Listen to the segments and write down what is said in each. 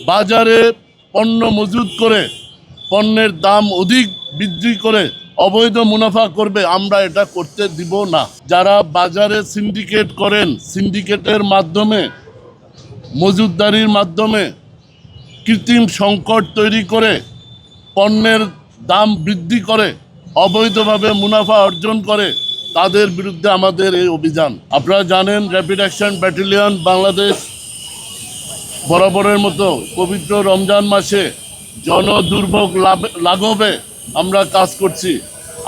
বাজারে পণ্য মজুত করে পণ্যের দাম অধিক বৃদ্ধি করে অবৈধ মুনাফা করবে, আমরা এটা করতে দিব না। যারা বাজারে সিন্ডিকেট করেন, সিন্ডিকেটের মাধ্যমে মজুতদারির মাধ্যমে কৃত্রিম সংকট তৈরি করে পণ্যের দাম বৃদ্ধি করে অবৈধভাবে মুনাফা অর্জন করে, তাদের বিরুদ্ধে আমাদের এই অভিযান। আপনারা জানেন র্যাপিড অ্যাকশন ব্যাটালিয়ন বাংলাদেশ বরাবরের মতো পবিত্র রমজান মাসে জনদুর্ভোগ লাঘবে আমরা কাজ করছি।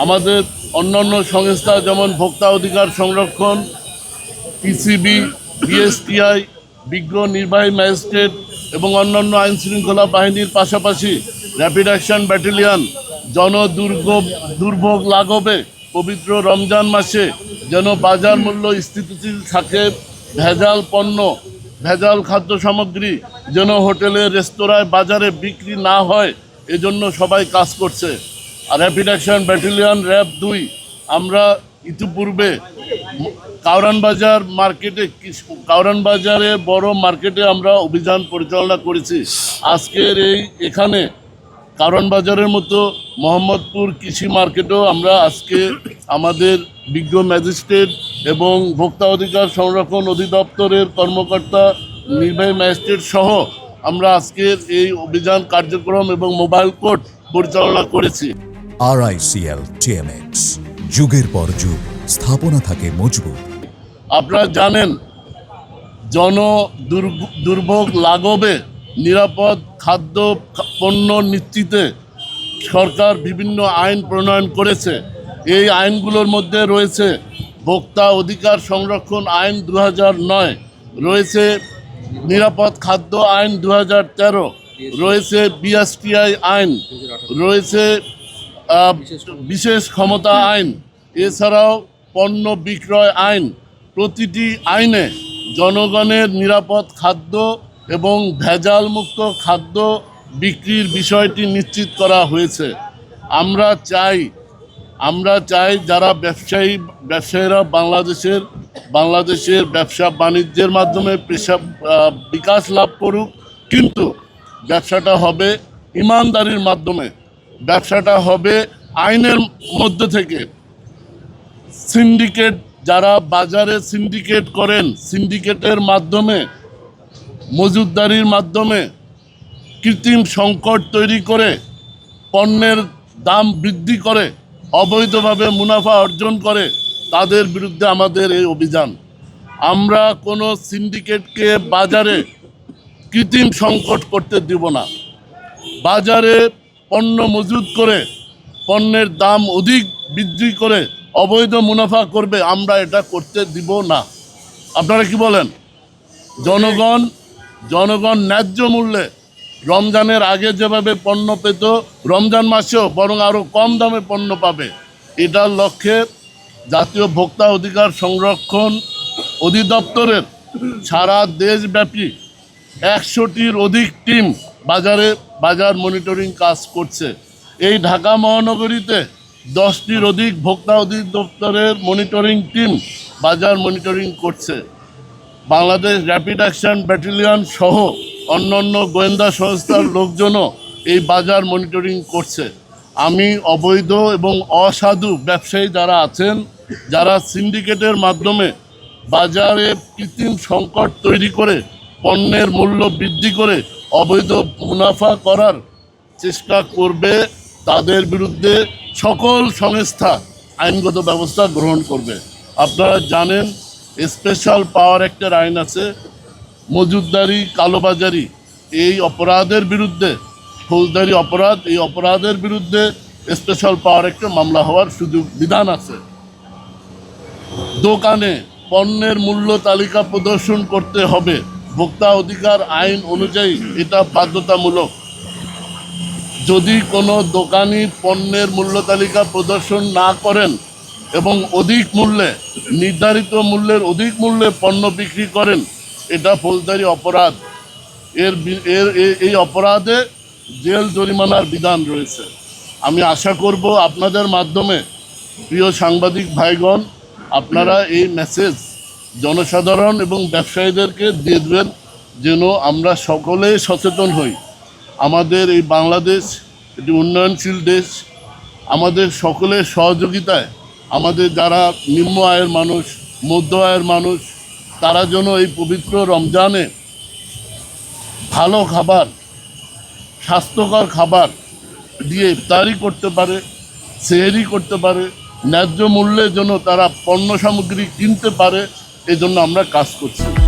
আমাদের অন্যান্য সংস্থা যেমন ভোক্তা অধিকার সংরক্ষণ, পিসিবি, বিএসটিআই, বিজ্ঞ নির্বাহী ম্যাজিস্ট্রেট এবং অন্যান্য আইন শৃঙ্খলা বাহিনীর পাশাপাশি র্যাপিড অ্যাকশন ব্যাটালিয়ন দুর্ভোগ লাঘবে পবিত্র রমজান মাসে যেন বাজার মূল্য স্থিতিশীল থাকে, ভেজাল পণ্য, ভেজাল খাদ্য সামগ্রী যেন হোটেলে, রেস্তোরাঁয়, বাজারে বিক্রি না হয়, এজন্য সবাই কাজ করছে। আর র্যাপিড অ্যাকশন ব্যাটালিয়ন র্যাব 2 আমরা ইতিপূর্বে কাউরান বাজারে বড় মার্কেটে আমরা অভিযান পরিচালনা করেছি। আজকের এখানে কারণ বাজারের মতো মোহাম্মদপুর কৃষি মার্কেটেও আমরা আজকে আমাদের বিজ্ঞ ম্যাজিস্ট্রেট এবং ভোক্তা অধিকার সংরক্ষণ অধিদপ্তরের কর্মকর্তা, নির্বাহী ম্যাজিস্ট্রেট সহ আমরা আজকের এই অভিযান কার্যক্রম এবং মোবাইল কোর্ট পরিচালনা করেছি। RICL TMX, যুগের পর যুগ স্থাপনা থাকে মজবুত। আপনারা জানেন দুর্ভোগ লাঘবে নিরাপদ খাদ্য পণ্য নিশ্চিতে সরকার বিভিন্ন আইন প্রণয়ন করেছে। এই আইনগুলোর মধ্যে রয়েছে ভোক্তা অধিকার সংরক্ষণ আইন 2009, রয়েছে নিরাপদ খাদ্য আইন 2013, রয়েছে বিএসটিআই আইন, রয়েছে বিশেষ ক্ষমতা আইন, এছাড়াও পণ্য বিক্রয় আইন। প্রতিটি আইনে জনগণের নিরাপদ খাদ্য এবং ভেজালমুক্ত খাদ্য বিক্রির বিষয়টি নিশ্চিত করা হয়েছে। আমরা চাই যারা ব্যবসায়ীরা বাংলাদেশের ব্যবসা বাণিজ্যের মাধ্যমে বিকাশ লাভ করুক, কিন্তু ব্যবসাটা হবে ইমানদারির মাধ্যমে, ব্যবসাটা হবে আইনের মধ্যে থেকে। সিন্ডিকেট, যারা বাজারে সিন্ডিকেট করেন, সিন্ডিকেটের মাধ্যমে মজুতদারির মাধ্যমে কৃত্রিম সংকট তৈরি করে পণ্যের দাম বৃদ্ধি করে অবৈধভাবে মুনাফা অর্জন করে, তাদের বিরুদ্ধে আমাদের এই অভিযান। আমরা কোনো সিন্ডিকেটকে বাজারে কৃত্রিম সংকট করতে দিব না। বাজারে পণ্য মজুত করে পণ্যের দাম অধিক বৃদ্ধি করে অবৈধ মুনাফা করবে, আমরা এটা করতে দিব না। আপনারা কি বলেন? জনগণ ন্যায্য মূল্যে রমজানের আগে যেভাবে পণ্য পেত, রমজান মাসেও বরং আরও কম দামে পণ্য পাবে, এটার লক্ষ্যে জাতীয় ভোক্তা অধিকার সংরক্ষণ অধিদপ্তরের সারা দেশব্যাপী 100টির অধিক টিম বাজার মনিটরিং কাজ করছে। এই ঢাকা মহানগরীতে 10টির অধিক ভোক্তা অধিদপ্তরের মনিটরিং টিম বাজার মনিটরিং করছে। বাংলাদেশ র্যাপিড অ্যাকশন ব্যাটালিয়ন সহ অন্যান্য গোয়েন্দা সংস্থার লোকজনও এই বাজার মনিটরিং করছে। আমি অবৈধ এবং অসাধু ব্যবসায়ী যারা আছেন, যারা সিন্ডিকেটের মাধ্যমে বাজারে কৃত্রিম সংকট তৈরি করে পণ্যের মূল্য বৃদ্ধি করে অবৈধ মুনাফা করার চেষ্টা করবে, তাদের বিরুদ্ধে সকল সংস্থা আইনগত ব্যবস্থা গ্রহণ করবে। আপনারা জানেন স্পেশাল পাওয়ার অ্যাক্টের আইন আছে, মজুতদারি, কালোবাজারি, এই অপরাধের বিরুদ্ধে, ফৌজদারি অপরাধ, এই অপরাধের বিরুদ্ধে স্পেশাল পাওয়ার অ্যাক্টে মামলা হওয়ার সুযোগ বিধান আছে। দোকানে পণ্যের মূল্য তালিকা প্রদর্শন করতে হবে, ভোক্তা অধিকার আইন অনুযায়ী এটা বাধ্যতামূলক। যদি কোনো দোকানি পণ্যের মূল্য তালিকা প্রদর্শন না করেন এবং অধিক মূল্যে, নির্ধারিত মূল্যের অধিক মূল্যে পণ্য বিক্রি করেন, এটা ফৌজদারি অপরাধ। এই অপরাধে জেল জরিমানার বিধান রয়েছে। আমি আশা করব আপনাদের মাধ্যমে প্রিয় সাংবাদিক ভাইগণ, আপনারা এই মেসেজ জনসাধারণ এবং ব্যবসায়ীদেরকে দিয়ে দেবেন, যেন আমরা সকলে সচেতন হই। আমাদের এই বাংলাদেশ একটি উন্নয়নশীল দেশ। আমাদের সকলের সহযোগিতায় আমাদের যারা নিম্ন আয়ের মানুষ, মধ্য আয়ের মানুষ, তারা যেন এই পবিত্র রমজানে ভালো খাবার, স্বাস্থ্যকর খাবার দিয়ে ইফতারি করতে পারে, সেহরি করতে পারে, ন্যায্য মূল্যে যেন তারা পণ্য সামগ্রী কিনতে পারে, এজন্য আমরা কাজ করছি।